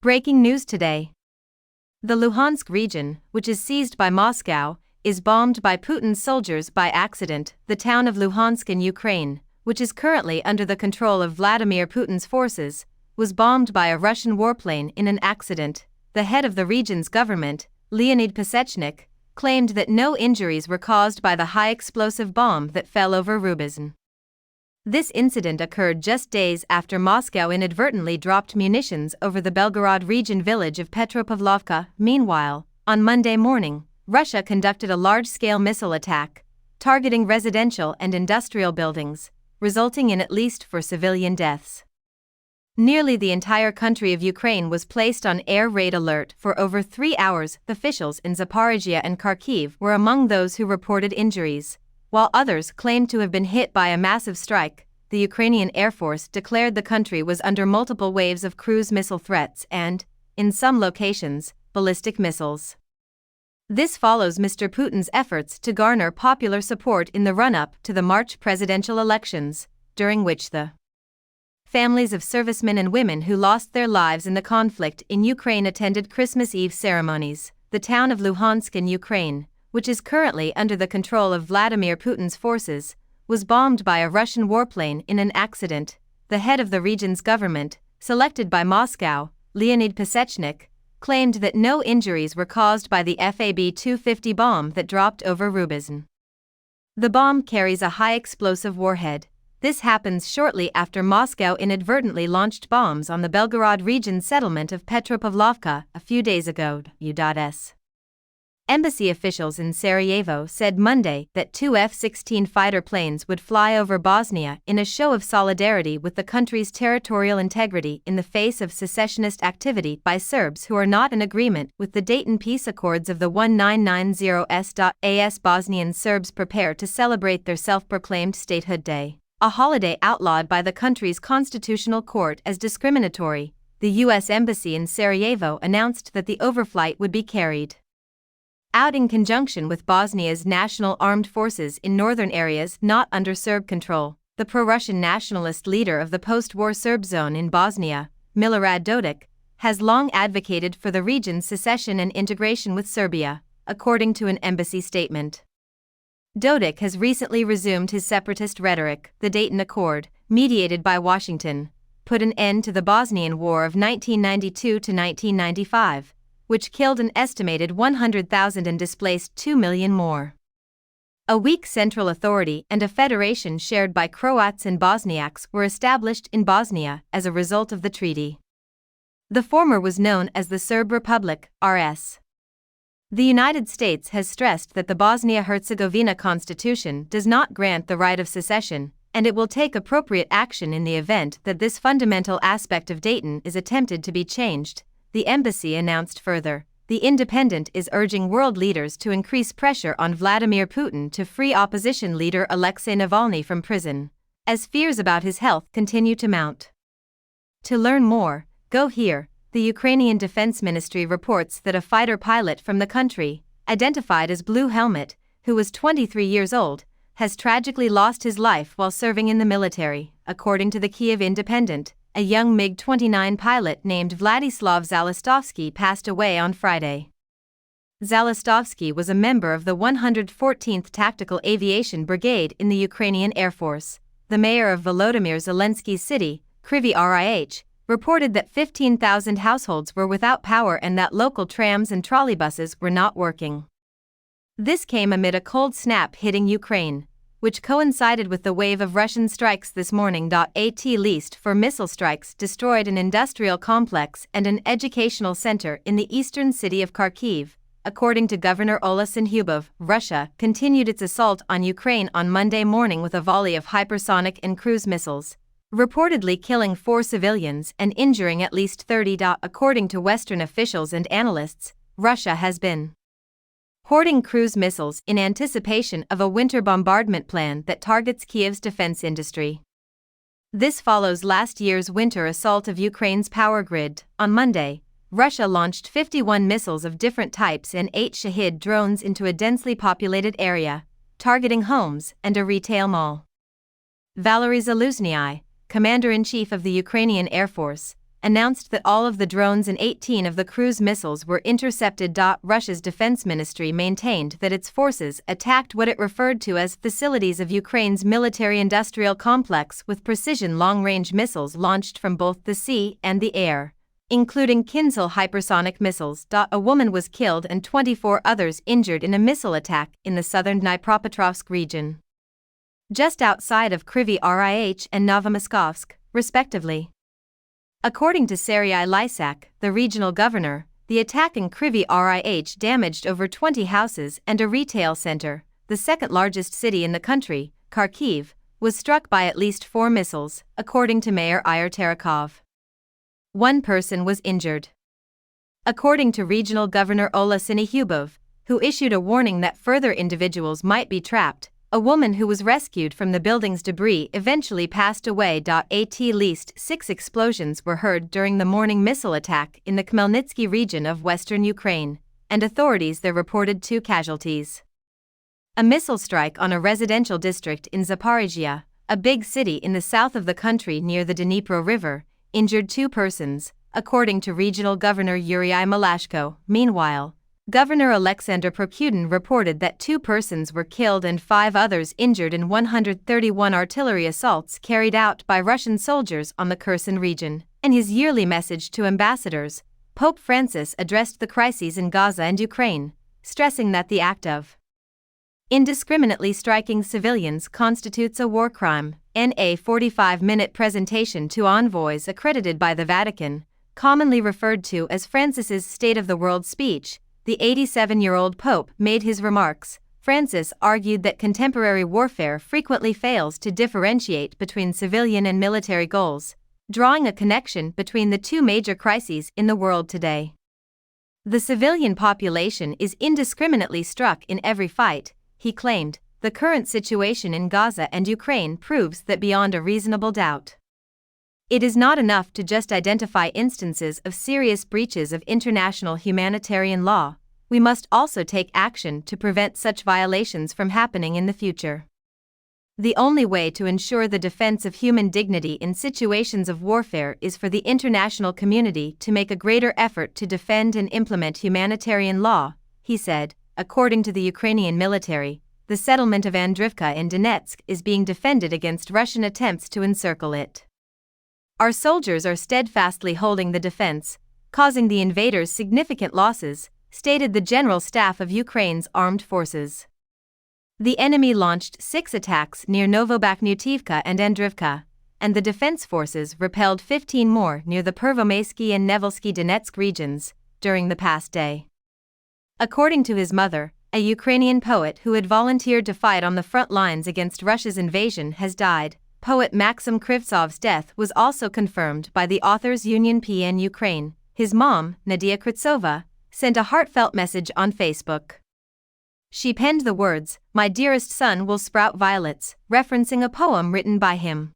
Breaking news today. The Luhansk region, which is seized by Moscow, is bombed by Putin's soldiers by accident. The town of Luhansk in Ukraine, which is currently under the control of Vladimir Putin's forces, was bombed by a Russian warplane in an accident. The head of the region's government, Leonid Pasechnik, claimed that no injuries were caused by the high-explosive bomb that fell over Rubizn. This incident occurred just days after Moscow inadvertently dropped munitions over the Belgorod region village of Petropavlovka. Meanwhile, on Monday morning, Russia conducted a large-scale missile attack, targeting residential and industrial buildings, resulting in at least 4 civilian deaths. Nearly the entire country of Ukraine was placed on air raid alert for over 3 hours. Officials in Zaporizhia and Kharkiv were among those who reported injuries, while others claimed to have been hit by a massive strike. The Ukrainian Air Force declared the country was under multiple waves of cruise missile threats and, in some locations, ballistic missiles. This follows Mr. Putin's efforts to garner popular support in the run-up to the March presidential elections, during which the families of servicemen and women who lost their lives in the conflict in Ukraine attended Christmas Eve ceremonies. The town of Luhansk in Ukraine, which is currently under the control of Vladimir Putin's forces, was bombed by a Russian warplane in an accident. The head of the region's government, selected by Moscow, Leonid Pasechnik, claimed that no injuries were caused by the FAB-250 bomb that dropped over Rubizn. The bomb carries a high-explosive warhead. This happens shortly after Moscow inadvertently launched bombs on the Belgorod region settlement of Petropavlovka a few days ago. U.S. Embassy officials in Sarajevo said Monday that 2 F-16 fighter planes would fly over Bosnia in a show of solidarity with the country's territorial integrity in the face of secessionist activity by Serbs who are not in agreement with the Dayton Peace Accords of the 1990s. Bosnian Serbs prepare to celebrate their self-proclaimed statehood day, a holiday outlawed by the country's constitutional court as discriminatory. The U.S. Embassy in Sarajevo announced that the overflight would be carried out in conjunction with Bosnia's national armed forces in northern areas not under Serb control. The pro-Russian nationalist leader of the post-war Serb zone in Bosnia, Milorad Dodik, has long advocated for the region's secession and integration with Serbia, according to an embassy statement. Dodik has recently resumed his separatist rhetoric. The Dayton Accord, mediated by Washington, put an end to the Bosnian War of 1992 to 1995, which killed an estimated 100,000 and displaced 2 million more. A weak central authority and a federation shared by Croats and Bosniaks were established in Bosnia as a result of the treaty. The former was known as the Serb Republic, RS. The United States has stressed that the Bosnia-Herzegovina Constitution does not grant the right of secession, and it will take appropriate action in the event that this fundamental aspect of Dayton is attempted to be changed. The embassy announced further. The Independent is urging world leaders to increase pressure on Vladimir Putin to free opposition leader Alexei Navalny from prison, as fears about his health continue to mount. To learn more, go here. The Ukrainian Defense Ministry reports that a fighter pilot from the country, identified as Blue Helmet, who was 23 years old, has tragically lost his life while serving in the military, according to the Kyiv Independent. A young MiG-29 pilot named Vladislav Zalestovsky passed away on Friday. Zalestovsky was a member of the 114th Tactical Aviation Brigade in the Ukrainian Air Force. The mayor of Volodymyr Zelensky's city, Kryvyi Rih, reported that 15,000 households were without power and that local trams and trolleybuses were not working. This came amid a cold snap hitting Ukraine, which coincided with the wave of Russian strikes this morning. At least 4 missile strikes destroyed an industrial complex and an educational center in the eastern city of Kharkiv, according to Governor Ola Synhubov. Russia continued its assault on Ukraine on Monday morning with a volley of hypersonic and cruise missiles, reportedly killing 4 civilians and injuring at least 30. According to Western officials and analysts, Russia has been hoarding cruise missiles in anticipation of a winter bombardment plan that targets Kyiv's defense industry. This follows last year's winter assault of Ukraine's power grid. On Monday, Russia launched 51 missiles of different types and 8 Shahid drones into a densely populated area, targeting homes and a retail mall. Valery Zaluzhnyi, commander-in-chief of the Ukrainian Air Force, announced that all of the drones and 18 of the cruise missiles were intercepted. Russia's defense ministry maintained that its forces attacked what it referred to as facilities of Ukraine's military-industrial complex with precision long-range missiles launched from both the sea and the air, including Kinzhal hypersonic missiles. A woman was killed and 24 others injured in a missile attack in the southern Dnipropetrovsk region, just outside of Kryvyi Rih and Novomoskovsk, respectively. According to Serhiy Lysak, the regional governor, the attack in Kryvyi Rih damaged over 20 houses and a retail center. The second largest city in the country, Kharkiv, was struck by at least 4 missiles, according to Mayor Ihor Terekov. 1 person was injured. According to regional governor Ola Syniehubov, who issued a warning that further individuals might be trapped, a woman who was rescued from the building's debris eventually passed away. At least 6 explosions were heard during the morning missile attack in the Khmelnytsky region of western Ukraine, and authorities there reported 2 casualties. A missile strike on a residential district in Zaporizhia, a big city in the south of the country near the Dnipro River, injured 2 persons, according to regional governor Yuri Malashko. Meanwhile, Governor Alexander Prokudin reported that 2 persons were killed and 5 others injured in 131 artillery assaults carried out by Russian soldiers on the Kherson region. In his yearly message to ambassadors, Pope Francis addressed the crises in Gaza and Ukraine, stressing that the act of indiscriminately striking civilians constitutes a war crime. In a 45-minute presentation to envoys accredited by the Vatican, commonly referred to as Francis's State of the World speech, the 87-year-old Pope made his remarks. Francis argued that contemporary warfare frequently fails to differentiate between civilian and military goals, drawing a connection between the 2 major crises in the world today. The civilian population is indiscriminately struck in every fight, he claimed. The current situation in Gaza and Ukraine proves that beyond a reasonable doubt. It is not enough to just identify instances of serious breaches of international humanitarian law, we must also take action to prevent such violations from happening in the future. The only way to ensure the defense of human dignity in situations of warfare is for the international community to make a greater effort to defend and implement humanitarian law, he said. According to the Ukrainian military, the settlement of Andrivka in Donetsk is being defended against Russian attempts to encircle it. Our soldiers are steadfastly holding the defense, causing the invaders significant losses, stated the General Staff of Ukraine's armed forces. The enemy launched 6 attacks near Novobakhmutivka and Andrivka, and the defense forces repelled 15 more near the Pervomaysky and Nevelsky Donetsk regions during the past day. According to his mother, a Ukrainian poet who had volunteered to fight on the front lines against Russia's invasion has died. Poet Maxim Krivtsov's death was also confirmed by the Authors Union PN Ukraine. His mom, Nadia Krivtsova, sent a heartfelt message on Facebook. She penned the words, "My dearest son will sprout violets," referencing a poem written by him.